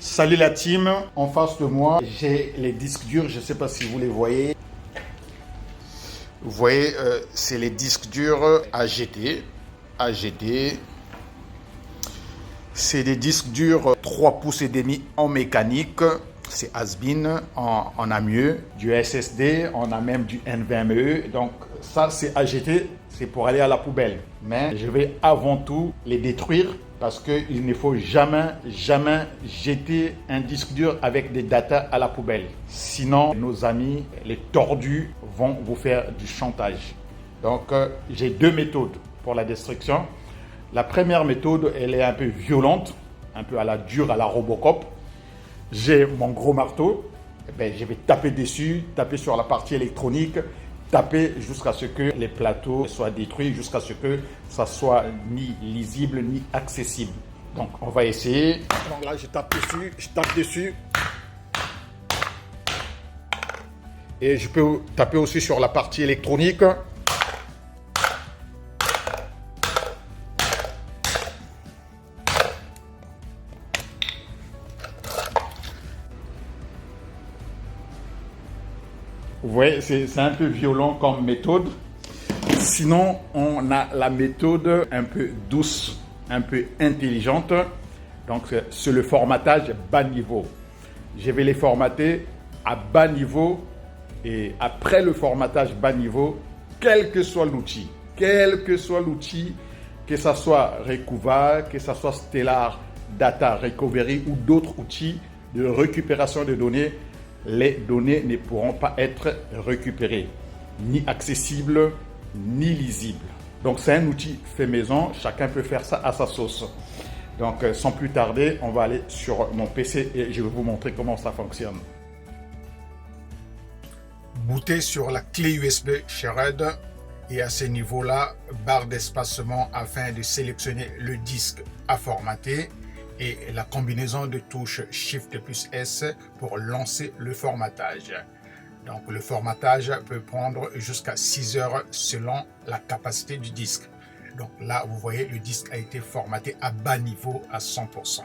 Salut la team, en face de moi, j'ai les disques durs, je ne sais pas si vous les voyez. Vous voyez, c'est les disques durs AGT. AGT. C'est des disques durs 3 pouces et demi en mécanique. C'est has-been, on a mieux. Du SSD, on a même du NVMe. Donc ça, c'est AGT, c'est pour aller à la poubelle. Mais je vais avant tout les détruire parce qu'il ne faut jamais jeter un disque dur avec des datas à la poubelle. Sinon, nos amis, les tordus, vont vous faire du chantage. Donc, j'ai 2 méthodes pour la destruction. La première méthode, elle est un peu violente, un peu à la dure, à la Robocop. J'ai mon gros marteau, je vais taper dessus, taper sur la partie électronique, taper jusqu'à ce que les plateaux soient détruits, jusqu'à ce que ça soit ni lisible ni accessible. Donc on va essayer. Donc là je tape dessus. Et je peux taper aussi sur la partie électronique. Vous voyez, c'est un peu violent comme méthode. Sinon, on a la méthode un peu douce, un peu intelligente. Donc, c'est le formatage bas niveau. Je vais les formater à bas niveau. Et après le formatage bas niveau, quel que soit l'outil, que ce soit Recuva, que ce soit Stellar Data Recovery ou d'autres outils de récupération de données, les données ne pourront pas être récupérées, ni accessibles, ni lisibles. Donc c'est un outil fait maison, chacun peut faire ça à sa sauce. Donc sans plus tarder, on va aller sur mon PC et je vais vous montrer comment ça fonctionne. Bootez sur la clé USB Shared et à ce niveau-là, barre d'espacement afin de sélectionner le disque à formater et la combinaison de touches Shift plus S pour lancer le formatage. Donc le formatage peut prendre jusqu'à 6 heures selon la capacité du disque. Donc là, vous voyez, le disque a été formaté à bas niveau à 100%.